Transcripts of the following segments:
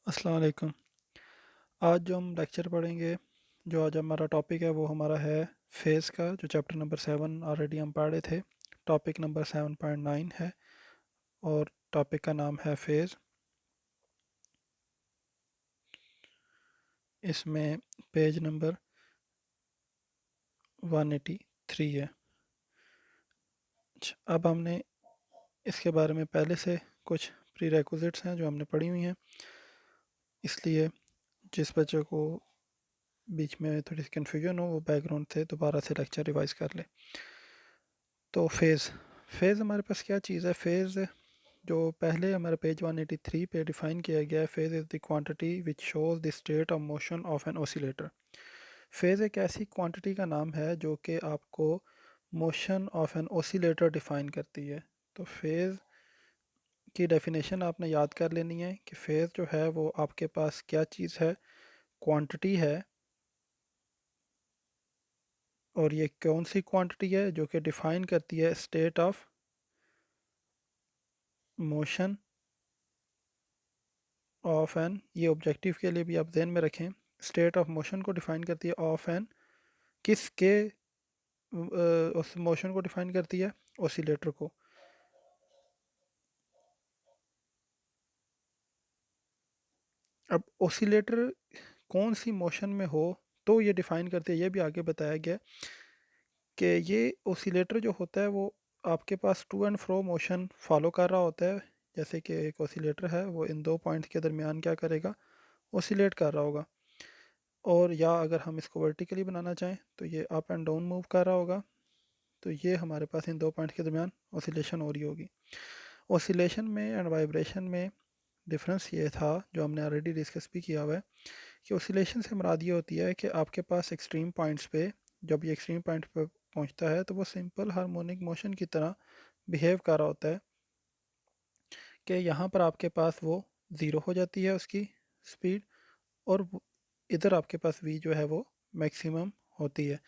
अस्सलाम वालेकुम। आज जो हम लेक्चर पढ़ेंगे, जो आज हमारा टॉपिक है वो हमारा है फेज़ का, जो चैप्टर नंबर 7 ऑलरेडी हम पढ़े थे। टॉपिक नंबर 7.9 है और टॉपिक का नाम है फेज़। इसमें पेज नंबर 183 है। अब हमने इसके बारे में पहले से कुछ प्री रेक्विजिट्स हैं जो हमने पढ़ी हुई हैं, इसलिए जिस बच्चे को बीच में थोड़ी सी कन्फ्यूजन हो वो बैकग्राउंड से दोबारा से लेक्चर रिवाइज कर ले। तो फेज़ हमारे पास क्या चीज़ है? फेज़ जो पहले हमारे पेज 183 पे डिफाइन किया गया है, phase is the quantity which shows the state of motion of an oscillator. Phase एक ऐसी क्वांटिटी का नाम है जो कि आपको motion of an oscillator define करती है। तो फेज़ की डेफिनेशन आपने याद कर लेनी है कि फेज़ जो है वो आपके पास क्या चीज़ है, क्वांटिटी है। और ये कौन सी क्वांटिटी है? जो कि डिफाइन करती है state of motion of an, ये ऑब्जेक्टिव के लिए भी आप ध्यान में रखें, स्टेट ऑफ मोशन को डिफाइन करती है ऑफ एन, किसके उस मोशन को डिफाइन करती है? ओसिलेटर को। अब ओसिलेटर कौन सी मोशन में हो तो ये डिफाइन करती है, ये भी आगे बताया गया कि ये ओसिलेटर जो होता है वो आपके पास to and fro motion follow कर रहा होता है। जैसे कि एक ओसिलेटर है, वो इन दो पॉइंट्स के दरमियान क्या करेगा? ओसिलेट कर रहा होगा। और या अगर हम इसको वर्टिकली बनाना चाहें तो ये अप एंड डाउन मूव कर रहा होगा। तो ये हमारे पास इन दो पॉइंट्स के दरमियान ओसिलेशन हो रही होगी। ओसिलेशन में एंड वाइब्रेशन में डिफरेंस ये था, जो हमने ऑलरेडी डिस्कस भी किया हुआ है, कि ओसिलेशन से मुराद ये होती है कि आपके पास एक्सट्रीम पॉइंट्स पे, जब ये एक्सट्रीम पॉइंट पे पहुंचता है तो वो सिंपल हार्मोनिक मोशन की तरह बिहेव कर रहा होता है कि यहाँ पर आपके पास वो ज़ीरो हो जाती है उसकी स्पीड, और इधर आपके पास v जो है वो मैक्सिमम होती है।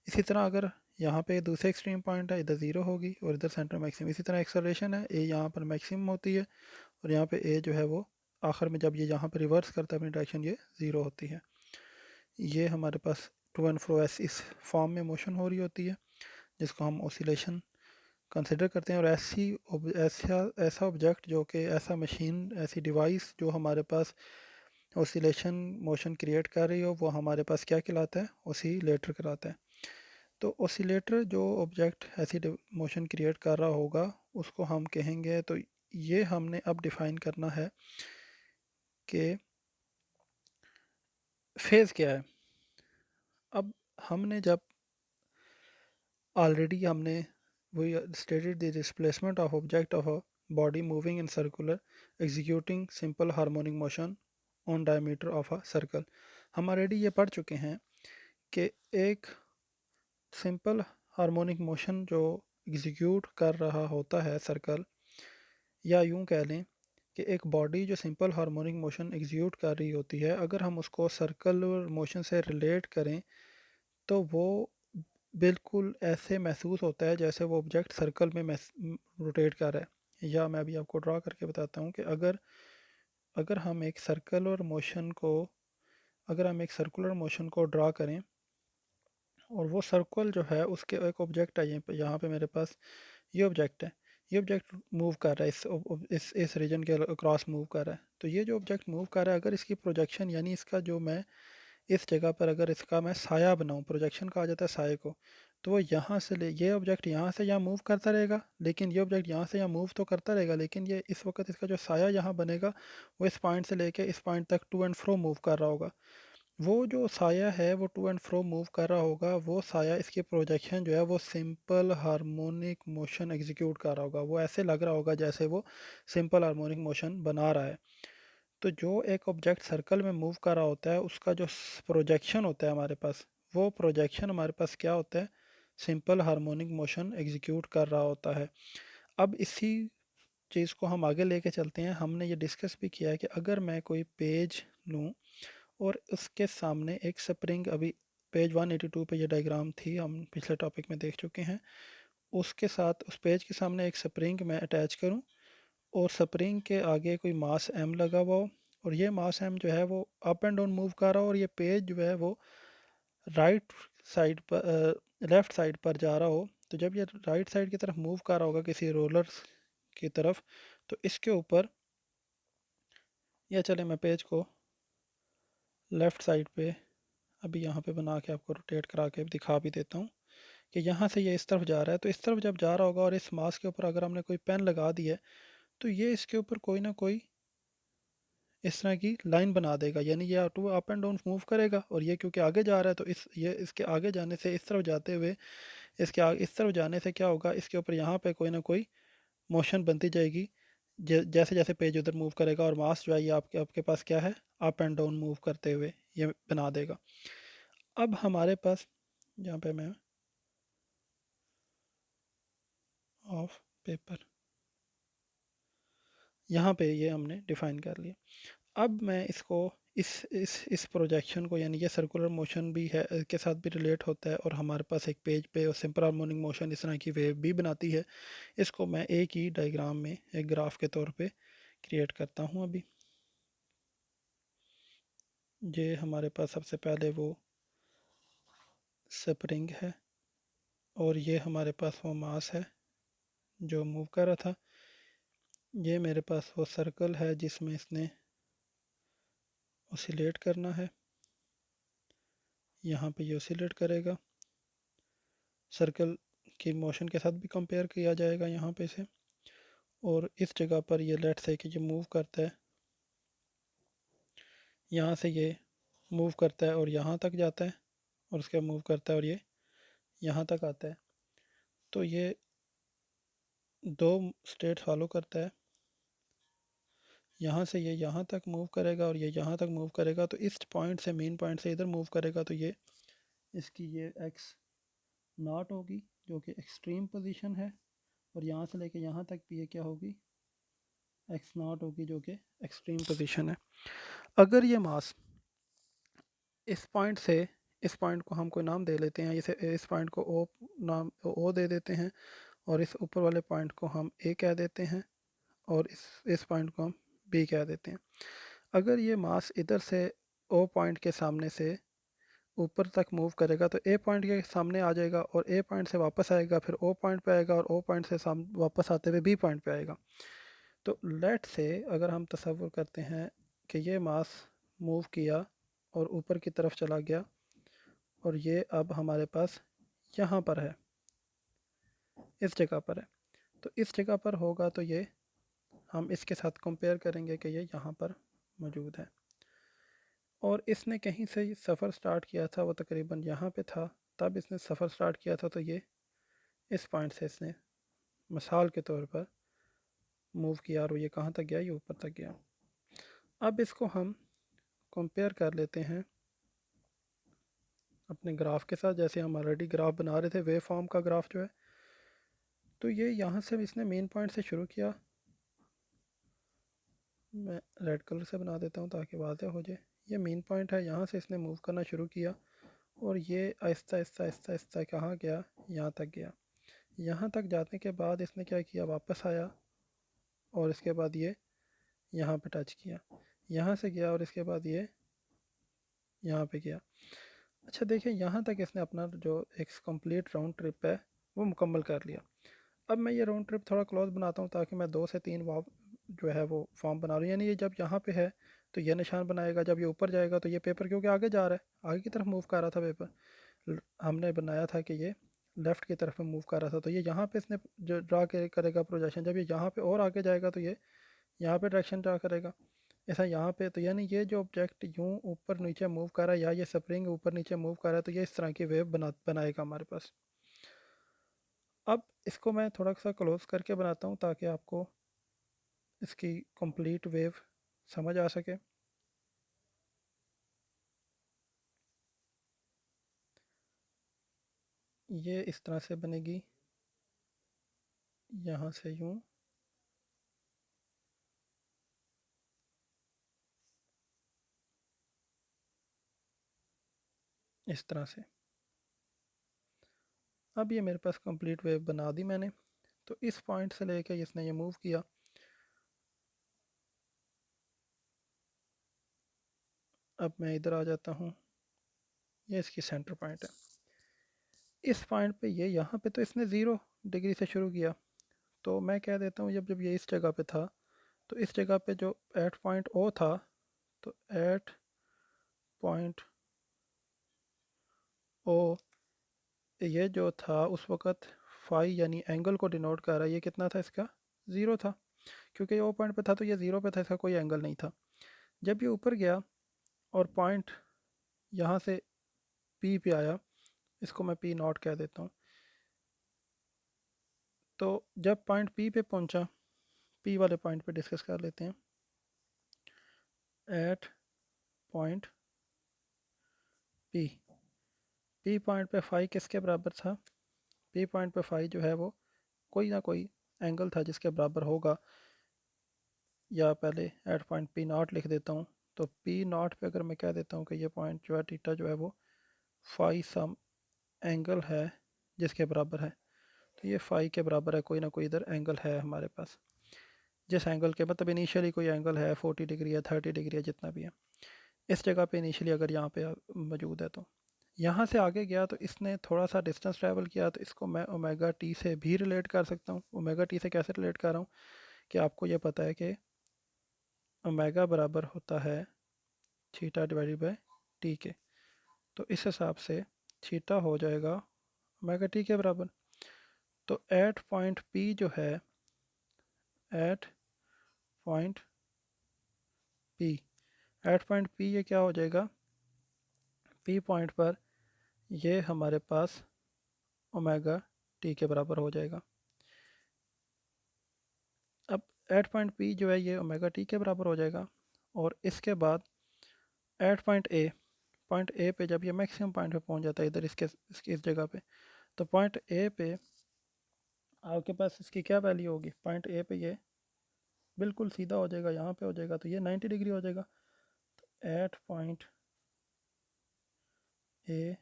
इसी तरह अगर यहाँ पे दूसरे एक्सट्रीम पॉइंट है, इधर ज़ीरो होगी और इधर सेंटर मैक्सिमम। इसी तरह एक्सेलरेशन है, a यहाँ पर मैक्सिमम होती है और यहाँ पे a जो है वो आखिर में जब ये यहाँ पर रिवर्स करता है अपनी डायरेक्शन, ये ज़ीरो होती है। ये हमारे पास टू एंड फ्रो इस फॉर्म में मोशन हो रही होती है, जिसको हम ओसिलेशन कंसिडर करते हैं। और ऐसा ऐसा ऑब्जेक्ट जो कि ऐसा मशीन, ऐसी डिवाइस जो हमारे पास ओसिलेशन मोशन क्रिएट कर रही हो, वो हमारे पास क्या कहलाता है? ओसिलेटर कहलाता है। तो ओसिलेटर जो ऑब्जेक्ट ऐसी मोशन क्रिएट कर रहा होगा उसको हम कहेंगे। तो ये हमने अब डिफाइन करना है कि फेज़ क्या है। अब हमने जब ऑलरेडी हमने वही stated the displacement of object of a body moving in circular executing simple harmonic motion on diameter of a circle. हम ऑलरेडी ये पढ़ चुके हैं कि एक सिंपल हार्मोनिक मोशन जो एग्जीक्यूट कर रहा होता है सर्कल, या यूं कह लें कि एक बॉडी जो सिंपल हार्मोनिक मोशन एग्जीक्यूट कर रही होती है, अगर हम उसको सर्कुलर मोशन से रिलेट करें तो वो बिल्कुल ऐसे महसूस होता है जैसे वो ऑब्जेक्ट सर्कल में रोटेट कर रहा है। या मैं अभी आपको ड्रा करके बताता हूँ कि अगर अगर हम एक सर्कुलर मोशन को अगर हम एक सर्कुलर मोशन को ड्रा करें और वो सर्कल जो है उसके एक ऑब्जेक्ट है, यहाँ पे मेरे पास ये ऑब्जेक्ट है। ये ऑब्जेक्ट मूव कर रहा है, इस रीजन के अक्रॉस मूव कर रहा है। तो ये जो ऑब्जेक्ट मूव कर रहा है, अगर इसकी प्रोजेक्शन यानी इसका जो मैं इस जगह पर अगर इसका मैं साया बनाऊं, प्रोजेक्शन कहा जाता है साये को, तो वो यहाँ से ले ये ऑब्जेक्ट यहाँ से यहाँ मूव करता रहेगा, लेकिन ये ऑब्जेक्ट यहाँ से यहाँ मूव तो करता रहेगा, लेकिन ये इस वक्त इसका जो साया यहाँ बनेगा वो इस पॉइंट से लेके इस पॉइंट तक टू एंड फ्रो मूव कर रहा होगा। वो जो साया है वो टू एंड फ्रो मूव कर रहा होगा, वो साया इसकी प्रोजेक्शन जो है वो सिंपल हार्मोनिक मोशन एग्जीक्यूट कर रहा होगा। वो ऐसे लग रहा होगा जैसे वो सिंपल हार्मोनिक मोशन बना रहा है। तो जो एक ऑब्जेक्ट सर्कल में मूव कर रहा होता है उसका जो प्रोजेक्शन होता है हमारे पास, वो प्रोजेक्शन हमारे पास क्या होता है? सिंपल हार्मोनिक मोशन एग्जीक्यूट कर रहा होता है। अब इसी चीज़ को हम आगे लेके चलते हैं। हमने ये डिस्कस भी किया है कि अगर मैं कोई पेज लूँ और उसके सामने एक स्प्रिंग, अभी पेज 182 पे ये डायग्राम थी, हम पिछले टॉपिक में देख चुके हैं। उसके साथ उस पेज के सामने एक स्प्रिंग मैं अटैच करूं और स्प्रिंग के आगे कोई मास m लगा हुआ हो और ये मास एम जो है वो अप एंड डाउन मूव कर रहा हो और ये पेज जो है वो राइट साइड पर लेफ़्ट साइड पर जा रहा हो। तो जब ये राइट साइड की तरफ मूव कर रहा होगा किसी रोलर की तरफ, तो इसके ऊपर, या चले मैं पेज को लेफ़्ट साइड पे अभी यहाँ पे बना के आपको रोटेट करा के दिखा भी देता हूँ कि यहाँ से ये इस तरफ जा रहा है। तो इस तरफ जब जा रहा होगा और इस मास के ऊपर अगर हमने कोई पेन लगा दी है, तो ये इसके ऊपर कोई ना कोई इस तरह की लाइन बना देगा, यानी ये टू अप एंड डाउन मूव करेगा। और ये क्योंकि आगे जा रहा है तो ये इसके आगे जाने से, इस तरफ जाते हुए इसके आगे इस तरफ जाने से क्या होगा, इसके ऊपर यहाँ पे कोई ना कोई मोशन बनती जाएगी। जैसे जैसे पेज उधर मूव करेगा और मास जो है ये आपके आपके पास क्या है, अप एंड डाउन मूव करते हुए ये बना देगा। अब हमारे पास यहाँ पे मैं ऑफ पेपर, यहाँ पे ये हमने डिफाइन कर लिया। अब मैं इसको इस प्रोजेक्शन को, यानी ये सर्कुलर मोशन भी है के साथ भी रिलेट होता है और हमारे पास एक पेज पे और सिंपल हार्मोनिक मोशन इस तरह की वेव भी बनाती है। इसको मैं एक ही डायग्राम में एक ग्राफ के तौर पे क्रिएट करता हूँ। अभी ये हमारे पास सबसे पहले वो स्प्रिंग है और ये हमारे पास वो मास है जो मूव कर रहा था। ये मेरे पास वो सर्कल है जिसमें इसने ओसिलेट करना है, यहाँ पे ये ओसिलेट करेगा। सर्कल की मोशन के साथ भी कंपेयर किया जाएगा यहाँ पे से। और इस जगह पर ये लेट से कि ये मूव करता है, यहाँ से ये मूव करता है और यहाँ तक जाता है और उसके मूव करता है और ये यहाँ तक आता है। तो ये दो स्टेट फॉलो करता है। यहाँ से ये यहाँ तक मूव करेगा और ये यहाँ तक मूव करेगा। तो इस पॉइंट से, मेन पॉइंट से इधर मूव करेगा तो ये इसकी ये एक्स नॉट होगी जो कि एक्सट्रीम पोजीशन है। और यहाँ से लेके यहाँ तक भी ये क्या होगी, एक्स नॉट होगी जो कि एक्सट्रीम पोजीशन है। अगर ये मास इस पॉइंट से, इस पॉइंट को हम कोई नाम दे लेते हैं, इसे इस पॉइंट को ओ नाम ओ दे देते हैं और इस ऊपर वाले पॉइंट को हम ए कह देते हैं और इस पॉइंट को हम बी कह देते हैं। अगर ये मास इधर से ओ पॉइंट के सामने से ऊपर तक मूव करेगा तो ए पॉइंट के सामने आ जाएगा और ए पॉइंट से वापस आएगा, फिर ओ पॉइंट पे आएगा और ओ पॉइंट से वापस आते हुए बी पॉइंट पे आएगा। तो लेट से अगर हम तसव्वुर करते हैं कि ये मास मूव किया और ऊपर की तरफ चला गया और ये अब हमारे पास यहाँ पर है, इस जगह पर है। तो इस जगह पर होगा तो ये हम इसके साथ कंपेयर करेंगे कि ये यहाँ पर मौजूद है और इसने कहीं से सफ़र स्टार्ट किया था, वो तकरीबन यहाँ पे था, तब इसने सफ़र स्टार्ट किया था। तो ये इस पॉइंट से इसने मिसाल के तौर पर मूव किया और ये कहाँ तक गया, ये ऊपर तक गया। अब इसको हम कंपेयर कर लेते हैं अपने ग्राफ के साथ, जैसे हम ऑलरेडी ग्राफ बना रहे थे, वेव फॉर्म का ग्राफ जो है। तो ये यहाँ से इसने मेन पॉइंट से शुरू किया, मैं रेड कलर से बना देता हूँ ताकि वाज़ेह हो जाए। ये मेन पॉइंट है, यहाँ से इसने मूव करना शुरू किया और ये आहिस्ता आहिस्ता आहिस्ता आहिस्ता कहाँ गया, यहाँ तक गया। यहाँ तक जाने के बाद इसने क्या किया, वापस आया और इसके बाद ये यहाँ पे टच किया, यहाँ से गया और इसके बाद ये यहाँ पे गया। अच्छा देखिए, यहाँ तक इसने अपना जो एक कंप्लीट राउंड ट्रिप है वो मुकम्मल कर लिया। अब मैं ये राउंड ट्रिप थोड़ा क्लोज बनाता हूँ ताकि मैं 2 से 3 वाव जो है वो फॉर्म बना लूँ। यानी ये जब यहाँ पे है तो ये निशान बनाएगा, जब ये ऊपर जाएगा तो ये पेपर क्योंकि आगे जा रहा है, आगे की तरफ मूव कर रहा था पेपर, हमने बनाया था कि ये लेफ़्ट की तरफ में मूव कर रहा था। तो ये यहाँ पे इसने जो ड्रा करेगा प्रोजेक्शन, जब ये यहाँ पे और आगे जाएगा तो ये यहाँ पे डायरेक्शन ड्रा करेगा। ऐसा यहाँ पे, तो यानी ये जो ऑब्जेक्ट यूँ ऊपर नीचे मूव कर रहा है या ये स्प्रिंग ऊपर नीचे मूव कर रहा है तो ये इस तरह की वेव बनाएगा हमारे पास। अब इसको मैं थोड़ा सा क्लोज करके बनाता हूँ ताकि आपको इसकी कंप्लीट वेव समझ आ सके। ये इस तरह से बनेगी, यहाँ से यूँ, इस तरह से। अब ये मेरे पास कंप्लीट वेव बना दी मैंने। तो इस पॉइंट से लेके इसने ये मूव किया अब मैं इधर आ जाता हूँ, ये इसकी सेंटर पॉइंट है। इस पॉइंट पे ये यहाँ पे तो इसने 0 डिग्री से शुरू किया, तो मैं कह देता हूँ जब जब ये इस जगह पे था तो इस जगह पे जो एट पॉइंट ओ था, तो एट पॉइंट ओ ये जो था उस वक़्त फाई यानी एंगल को डिनोट कर रहा है, ये कितना था इसका 0 था, क्योंकि ये ओ पॉइंट पे था तो ये 0 पे था, इसका कोई एंगल नहीं था। जब ये ऊपर गया और पॉइंट यहाँ से पी पे आया, इसको मैं पी नॉट कह देता हूँ, तो जब पॉइंट पी पे पहुँचा, पी वाले पॉइंट पे डिस्कस कर लेते हैं। At point P, P point पे फाई किसके बराबर था, पी पॉइंट पे फाई जो है वो कोई ना कोई एंगल था जिसके बराबर होगा, या पहले एट पॉइंट पी नॉट लिख देता हूँ। तो पी नॉट पे अगर मैं कह देता हूँ कि ये पॉइंट जो है थीटा जो है वो फाई सम एंगल है जिसके बराबर है, तो ये फाई के बराबर है, कोई ना कोई इधर एंगल है हमारे पास, जिस एंगल के मतलब इनिशियली कोई एंगल है 40 डिग्री या 30 डिग्री या जितना भी है, इस जगह पे इनिशियली अगर यहाँ पे मौजूद है, तो यहाँ से आगे गया तो इसने थोड़ा सा डिस्टेंस ट्रैवल किया, तो इसको मैं ओमेगा टी से भी रिलेट कर सकता हूँ। ओमेगा टी से कैसे रिलेट कर रहा हूँ कि आपको ये पता है कि ओमेगा बराबर होता है थीटा डिवाइडेड बाय टी के, तो इस हिसाब से थीटा हो जाएगा ओमेगा टी के बराबर। तो एट पॉइंट पी जो है, at point P, at point P ये क्या हो जाएगा, पी पॉइंट पर ये हमारे पास ओमेगा टी के बराबर हो जाएगा। अब एट पॉइंट पी जो है ये ओमेगा टी के बराबर हो जाएगा, और इसके बाद एट पॉइंट ए पे जब ये मैक्सिमम पॉइंट पे पहुंच जाता है, इधर इसके इस जगह पे, तो पॉइंट ए पे आपके पास इसकी क्या वैल्यू होगी, पॉइंट ए पे ये बिल्कुल सीधा हो जाएगा, यहाँ पे हो जाएगा, तो ये 90 डिग्री हो जाएगा। तो at point A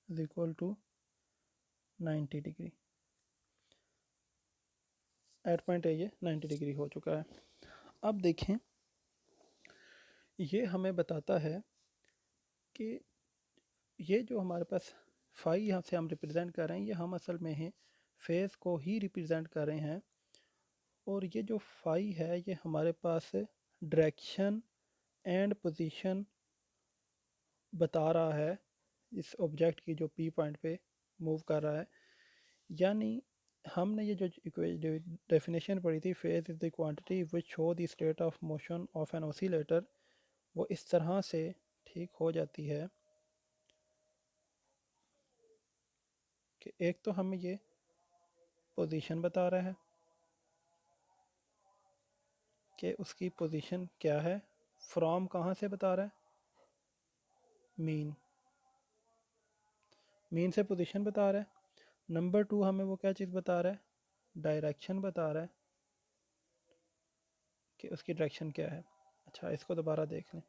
is equal to 90 degree, at point A ये 90 डिग्री हो चुका है। अब देखें, ये हमें बताता है कि ये जो हमारे पास फाई यहाँ से हम रिप्रेजेंट कर रहे हैं, ये हम असल में है फेस को ही रिप्रेजेंट कर रहे हैं, और ये जो फाई है ये हमारे पास डायरेक्शन एंड पोजीशन बता रहा है इस ऑब्जेक्ट की जो पी पॉइंट पे मूव कर रहा है। यानी हमने ये जो डेफिनेशन पढ़ी थी, phase is the quantity which show the state of motion of an oscillator, वो इस तरह से ठीक हो जाती है कि एक तो हमें ये पोजीशन बता रहा है कि उसकी पोजीशन क्या है, फ्रॉम कहाँ से बता रहा है, मीन, मीन से पोजीशन बता रहा है। नंबर 2 हमें वो क्या चीज़ बता रहा है, डायरेक्शन बता रहा है कि उसकी डायरेक्शन क्या है। अच्छा, इसको दोबारा देख लें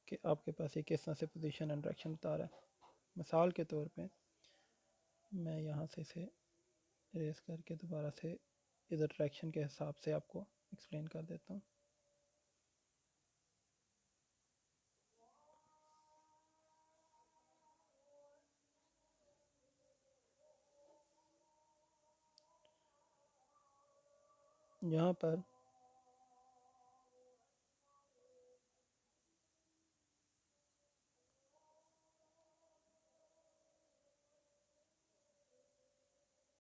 कि आपके पास ये किस तरह से पोजीशन एंड डायरेक्शन बता रहा है। मिसाल के तौर पे मैं यहाँ से इसे इरेज करके दोबारा से इधर डायरेक्शन के हिसाब से आपको एक्सप्लेन कर देता हूँ। यहाँ पर